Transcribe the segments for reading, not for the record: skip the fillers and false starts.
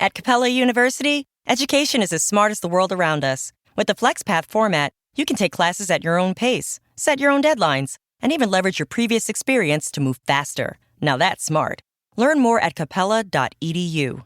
At Capella University, education is as smart as the world around us. With the FlexPath format, you can take classes at your own pace, set your own deadlines, and even leverage your previous experience to move faster. Now that's smart. Learn more at capella.edu.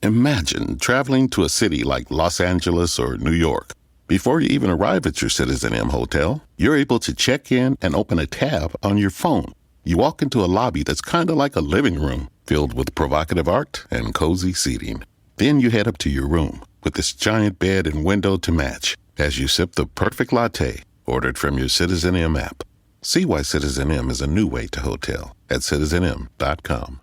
Imagine traveling to a city like Los Angeles or New York. Before you even arrive at your Citizen M hotel, you're able to check in and open a tab on your phone. You walk into a lobby that's kind of like a living room, filled with provocative art and cozy seating. Then you head up to your room with this giant bed and window to match as you sip the perfect latte ordered from your Citizen M app. See why Citizen M is a new way to hotel at citizenm.com.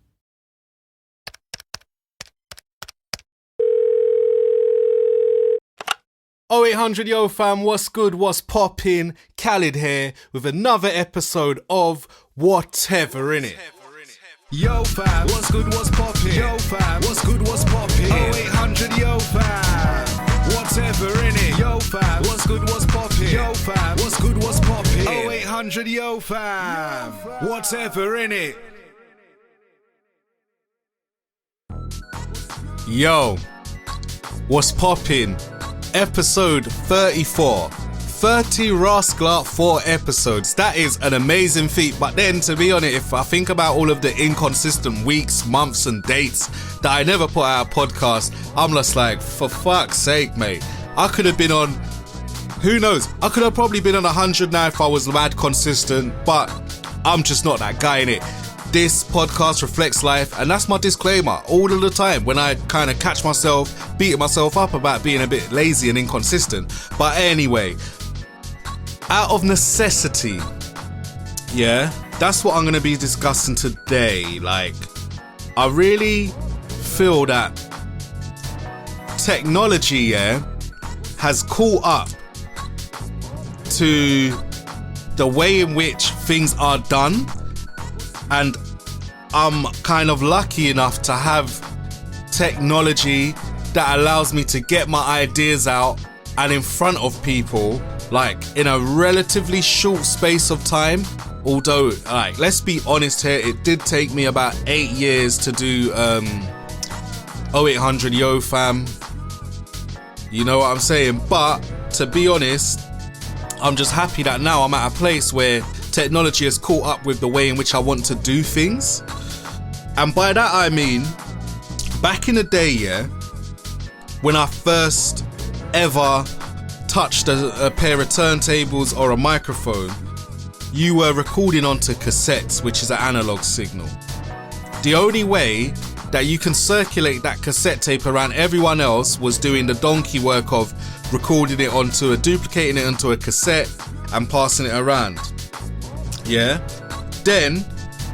Oh, 0800 Yo fam, what's good, what's poppin'? Khalid here with another episode of WHTVRINNIT. Yo fam, what's good, what's poppin'? Yo fam, what's good, what's poppin'? 0800 Yo fam, WHTVRINNIT. Yo fam, what's good, what's poppin'? Yo fam, what's good, what's poppin'? 0800 Yo fam, WHTVRINNIT. Yo, what's poppin'? Episode 34. 30 rascal 4 episodes. That is an amazing feat. But then, to be honest, if I think about all of the inconsistent weeks, months and dates that I never put out a podcast, I'm just like, for fuck's sake, mate. I could have been on, who knows, I could have probably been on 100 now if I was mad consistent, but I'm just not that guy, innit? This podcast reflects life, and that's my disclaimer all of the time when I kind of catch myself beating myself up about being a bit lazy and inconsistent. But anyway, out of necessity, yeah, that's what I'm going to be discussing today. Like, I really feel that technology, yeah, has caught up to the way in which things are done. And I'm kind of lucky enough to have technology that allows me to get my ideas out and in front of people, like, in a relatively short space of time. Although, like, let's be honest here, it did take me about 8 years to do 0800 Yo fam. You know what I'm saying? But to be honest, I'm just happy that now I'm at a place where technology has caught up with the way in which I want to do things. And by that I mean, back in the day, yeah, when I first ever touched a pair of turntables or a microphone, you were recording onto cassettes, which is an analog signal. The only way that you can circulate that cassette tape around everyone else was doing the donkey work of recording it duplicating it onto a cassette and passing it around. Yeah. Then,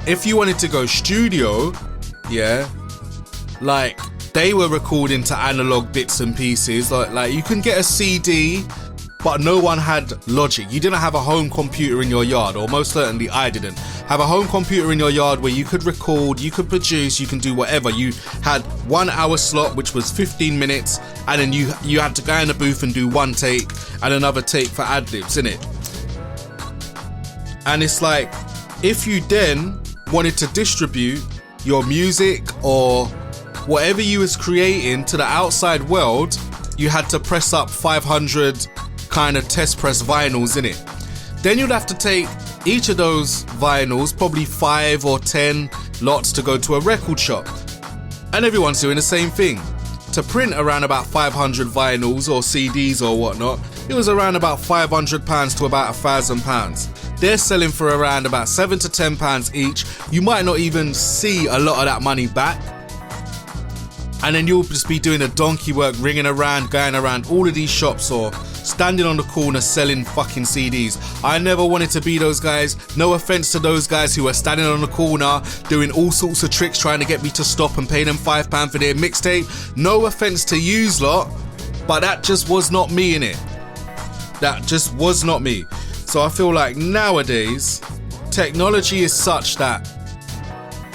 if you wanted to go studio, yeah, like, they were recording to analog bits and pieces. Like you can get a CD, but no one had Logic. You didn't have a home computer in your yard, or most certainly I didn't have a home computer in your yard where you could record, you could produce, you can do whatever. You had 1 hour slot, which was 15 minutes, and then you had to go in the booth and do one take and another take for ad-libs, innit? And it's like, if you then wanted to distribute your music or whatever you was creating to the outside world, you had to press up 500 kind of test press vinyls in it. Then you'd have to take each of those vinyls, probably 5 or 10 lots, to go to a record shop. And everyone's doing the same thing. To print around about 500 vinyls or CDs or whatnot, it was around about £500 to about £1,000. They're selling for around about £7 to £10 each. You might not even see a lot of that money back. And then you'll just be doing a donkey work, ringing around, going around all of these shops or standing on the corner selling fucking CDs. I never wanted to be those guys. No offense to those guys who are standing on the corner doing all sorts of tricks trying to get me to stop and pay them £5 for their mixtape. No offense to yous lot, but that just was not me, innit? That just was not me. So I feel like nowadays, technology is such that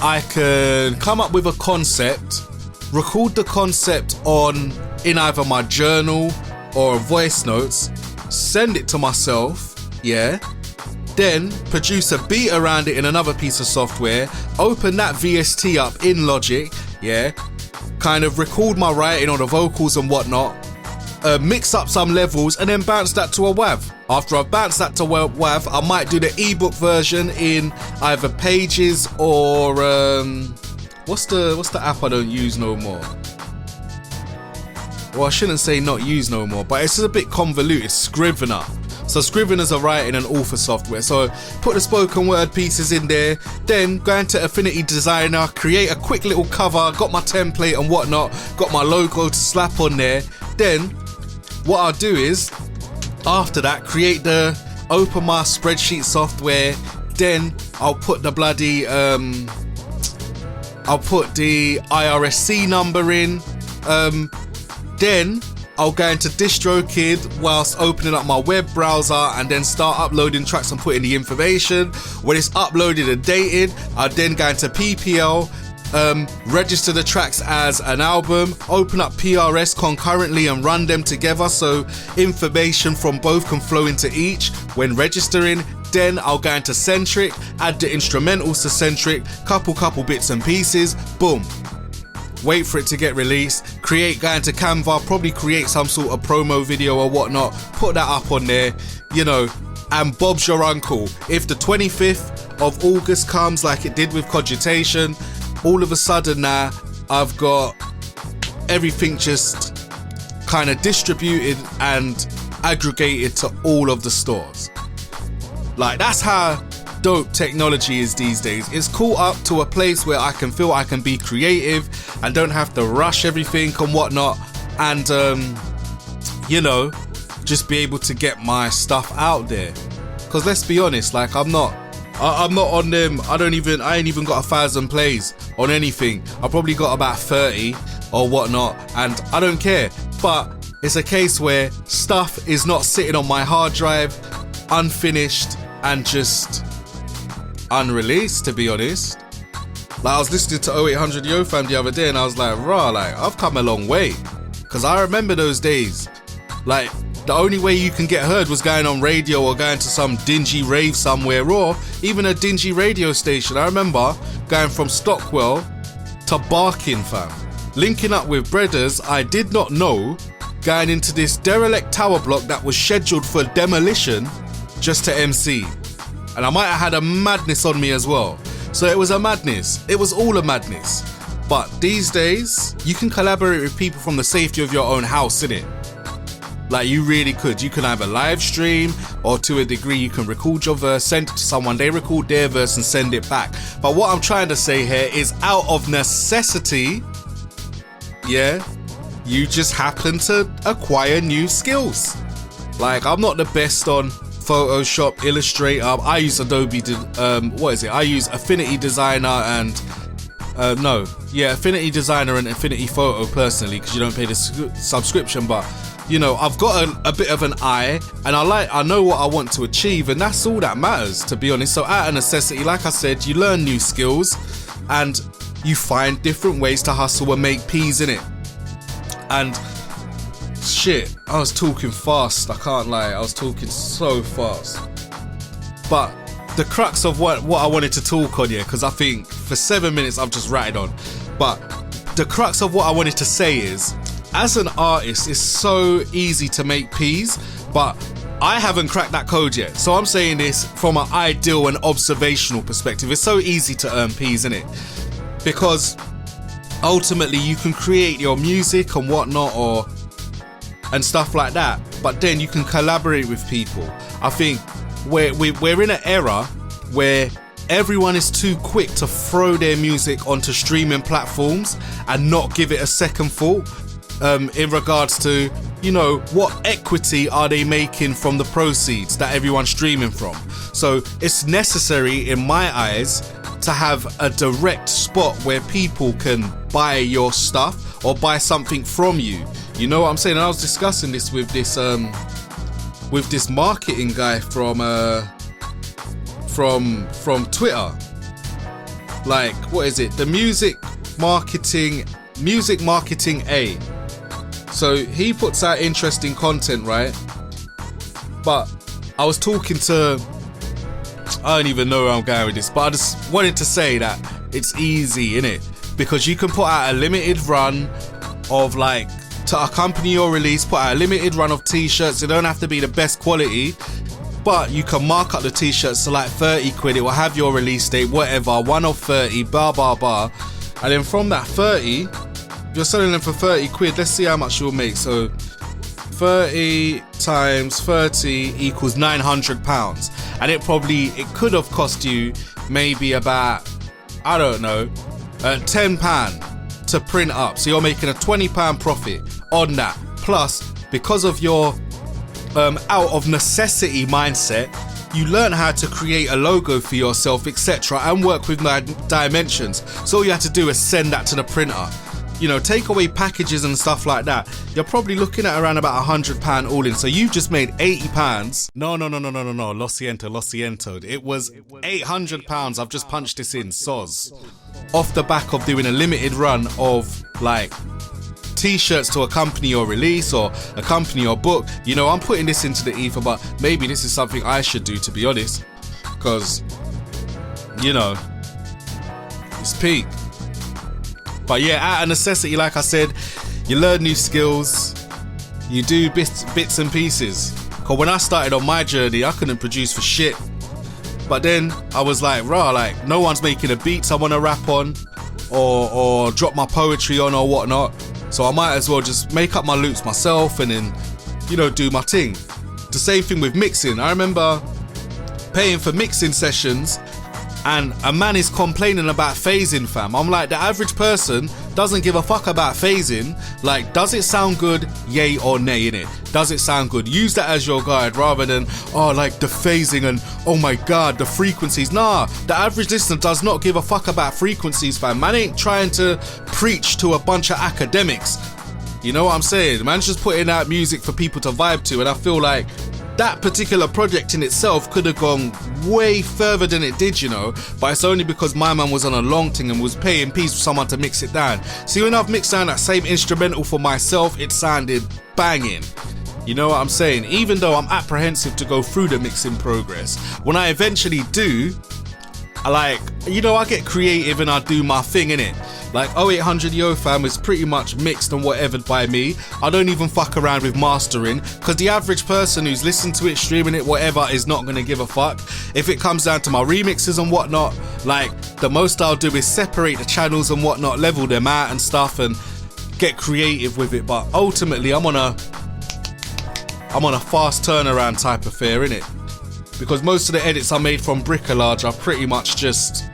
I can come up with a concept, record the concept in either my journal or voice notes, send it to myself, yeah, then produce a beat around it in another piece of software, open that VST up in Logic, yeah, kind of record my writing or the vocals and whatnot, mix up some levels, and then bounce that to a WAV. After I've bounced that to a WAV, I might do the ebook version in either Pages or what's the app I don't use no more? Well, I shouldn't say not use no more, but it's just a bit convoluted. Scrivener. So Scrivener's a writing and author software. So put the spoken word pieces in there, then go into Affinity Designer, create a quick little cover, got my template and whatnot, got my logo to slap on there. Then what I'll do is, after that, open my spreadsheet software. Then I'll put the bloody, I'll put the IRSC number in. Then I'll go into DistroKid whilst opening up my web browser and then start uploading tracks and putting the information. When it's uploaded and dated, I'll then go into PPL, register the tracks as an album, open up PRS concurrently and run them together so information from both can flow into each when registering. Then I'll go into Centric, add the instrumentals to Centric, couple bits and pieces, boom. Wait for it to get released, go into Canva, probably create some sort of promo video or whatnot, put that up on there, and Bob's your uncle. If the 25th of August comes like it did with Cogitation, all of a sudden now I've got everything just kind of distributed and aggregated to all of the stores. Like, that's how dope technology is these days. It's caught up to a place where I can feel I can be creative and don't have to rush everything and whatnot, and just be able to get my stuff out there. Because let's be honest, like, I'm not on them. I ain't even got 1,000 plays on anything. I probably got about 30 or whatnot, and I don't care. But it's a case where stuff is not sitting on my hard drive unfinished and just unreleased, to be honest. Like, I was listening to 0800 Yo Fam the other day and I was like, rah, like, I've come a long way. Because I remember those days. Like, the only way you can get heard was going on radio or going to some dingy rave somewhere, or even a dingy radio station. I remember going from Stockwell to Barking, fam. Linking up with brothers I did not know, going into this derelict tower block that was scheduled for demolition just to MC. And I might have had a madness on me as well. So it was a madness. It was all a madness. But these days, you can collaborate with people from the safety of your own house, innit? Like, you really could. You can either live stream, or to a degree you can record your verse, send it to someone, they record their verse and send it back. But what I'm trying to say here is, out of necessity, you just happen to acquire new skills. Like, I'm not the best on Photoshop, Illustrator. I use Adobe, I use Affinity Designer and Affinity Designer and Affinity Photo personally, because you don't pay the subscription. But I've got a bit of an eye, and I know what I want to achieve, and that's all that matters, to be honest. So out of necessity, like I said, you learn new skills and you find different ways to hustle and make peas in it. And shit, I was talking fast, I can't lie, I was talking so fast. But the crux of what I wanted to talk on, because I think for 7 minutes I've just rattled on. But the crux of what I wanted to say is, as an artist, it's so easy to make peas, but I haven't cracked that code yet. So I'm saying this from an ideal and observational perspective. It's so easy to earn peas, innit? Because ultimately you can create your music and whatnot, and stuff like that, but then you can collaborate with people. I think we're in an era where everyone is too quick to throw their music onto streaming platforms and not give it a second thought, in regards to, what equity are they making from the proceeds that everyone's streaming from. So it's necessary, in my eyes, to have a direct spot where people can buy your stuff or buy something from you. You know what I'm saying? And I was discussing this with this marketing guy from Twitter. Like, what is it? The music marketing A. So he puts out interesting content, right? But I was talking to, I don't even know where I'm going with this, but I just wanted to say that it's easy, innit? Because you can put out a limited run of like, to accompany your release, put out a limited run of t-shirts. They don't have to be the best quality, but you can mark up the t-shirts to like 30 quid. It will have your release date, whatever, 1 of 30, blah, blah, blah. And then from that 30, you're selling them for 30 quid. Let's see how much you'll make. So 30 times 30 equals £900. And it could have cost you maybe about, I don't know, £10 to print up. So you're making a £20 profit on that. Plus, because of your out of necessity mindset, you learn how to create a logo for yourself, etc., and work with dimensions. So all you have to do is send that to the printer. You know, take away packages and stuff like that. You're probably looking at around about £100 all in. So you've just made £80. No. Lo siento. It was £800. I've just punched this in, soz. Off the back of doing a limited run of like t-shirts to accompany your release or accompany your book. You know, I'm putting this into the ether, but maybe this is something I should do, to be honest. Because, you know, it's peak. But yeah, out of necessity, like I said, you learn new skills, you do bits and pieces. Because when I started on my journey, I couldn't produce for shit. But then I was like, like, no one's making a beats I want to rap on or drop my poetry on or whatnot. So I might as well just make up my loops myself and then, you know, do my thing. The same thing with mixing. I remember paying for mixing sessions and a man is complaining about phasing, fam. I'm like, the average person doesn't give a fuck about phasing. Like, does it sound good? Yay or nay, innit? Does it sound good? Use that as your guide rather than, oh, like the phasing and, oh my God, the frequencies. Nah, the average listener does not give a fuck about frequencies, fam. Man ain't trying to preach to a bunch of academics. You know what I'm saying? Man's just putting out music for people to vibe to, and I feel like that particular project in itself could have gone way further than it did, you know, but it's only because my man was on a long thing and was paying peace for someone to mix it down. See, when I've mixed down that same instrumental for myself, it sounded banging. You know what I'm saying? Even though I'm apprehensive to go through the mixing progress, when I eventually do, I get creative and I do my thing, innit? Like 0800 Yo Fam is pretty much mixed and whatever by me. I don't even fuck around with mastering, because the average person who's listened to it, streaming it, whatever, is not gonna give a fuck. If it comes down to my remixes and whatnot, like, the most I'll do is separate the channels and whatnot, level them out and stuff and get creative with it. But ultimately I'm on a fast turnaround type of fare, innit? Because most of the edits I made from bricolage are pretty much just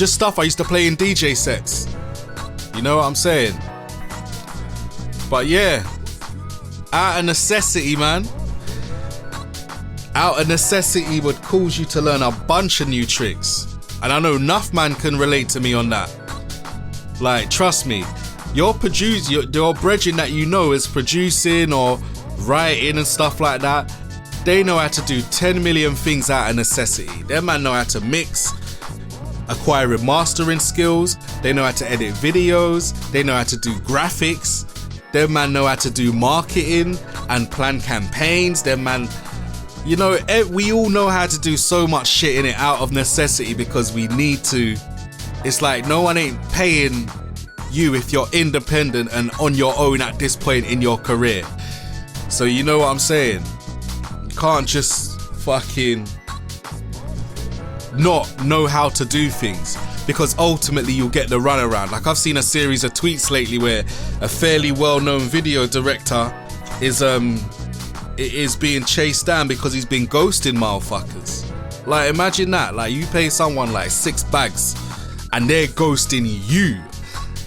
stuff I used to play in DJ sets. You know what I'm saying? But yeah, out of necessity, man. Out of necessity would cause you to learn a bunch of new tricks. And I know enough man can relate to me on that. Like, trust me, your brethren that you know is producing or writing and stuff like that, they know how to do 10 million things out of necessity. Them man know how to mix, acquiring mastering skills, they know how to edit videos, they know how to do graphics, them man know how to do marketing and plan campaigns, them man, you know, we all know how to do so much shit in it out of necessity because we need to. It's like no one ain't paying you if you're independent and on your own at this point in your career. So you know what I'm saying? You can't just fucking not know how to do things, because ultimately you'll get the runaround. Like, I've seen a series of tweets lately where a fairly well-known video director is being chased down because he's been ghosting motherfuckers. Like, imagine that. Like, you pay someone like 6 bags and they're ghosting you.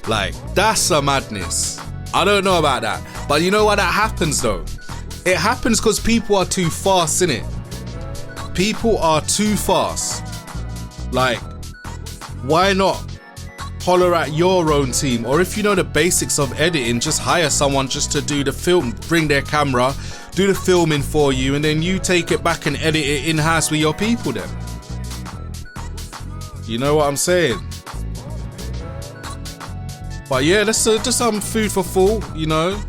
Like, that's a madness. I don't know about that, but you know why that happens though? It happens because people are too fast, innit? People are too fast. Like, why not holler at your own team? Or if you know the basics of editing, just hire someone just to do the film, bring their camera, do the filming for you, and then you take it back and edit it in-house with your people then. You know what I'm saying? But yeah, that's just some food for thought, you know.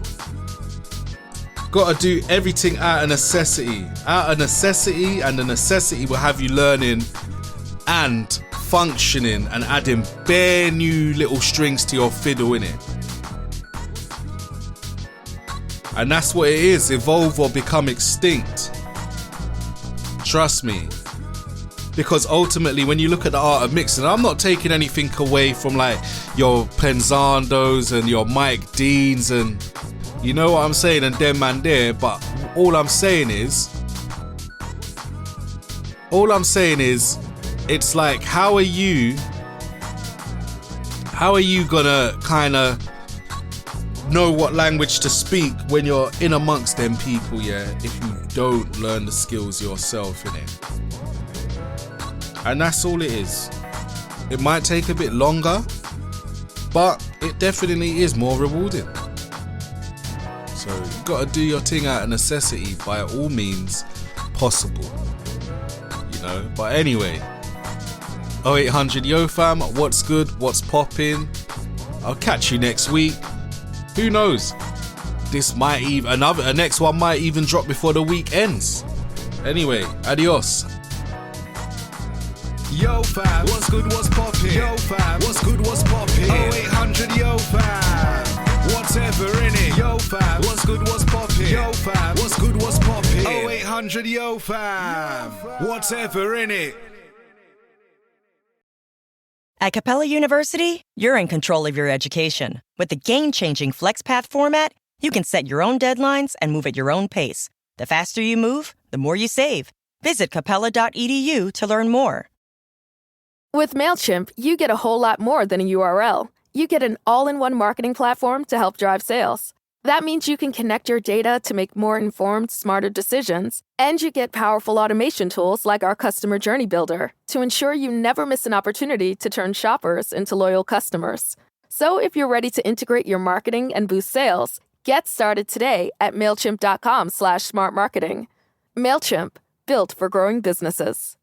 Gotta do everything out of necessity. Out of necessity, and the necessity will have you learning and functioning and adding bare new little strings to your fiddle, innit? And that's what it is, evolve or become extinct. Trust me. Because ultimately, when you look at the art of mixing, I'm not taking anything away from like your Penzandos and your Mike Deans and you know what I'm saying, and them man there, but all I'm saying is, it's like, how are you gonna kind of know what language to speak when you're in amongst them people, yeah, if you don't learn the skills yourself, innit? And that's all it is. It might take a bit longer, but it definitely is more rewarding. So you gotta do your thing out of necessity by all means possible, you know. But anyway, 0800 Yo fam, what's good, what's popping? I'll catch you next week. Who knows? This might even a next one might even drop before the week ends. Anyway, adios. Yo fam, what's good, what's poppin'? Yo fam, what's good, what's poppin'? 0800 Yo fam, whatever innit? Yo fam, what's good, what's poppin'? Yo fam, what's good, what's poppin'? 0800 Yo fam, whatever innit? At Capella University, you're in control of your education. With the game-changing FlexPath format, you can set your own deadlines and move at your own pace. The faster you move, the more you save. Visit capella.edu to learn more. With MailChimp, you get a whole lot more than a URL. You get an all-in-one marketing platform to help drive sales. That means you can connect your data to make more informed, smarter decisions, and you get powerful automation tools like our Customer Journey Builder to ensure you never miss an opportunity to turn shoppers into loyal customers. So if you're ready to integrate your marketing and boost sales, get started today at MailChimp.com/smartmarketing. MailChimp, built for growing businesses.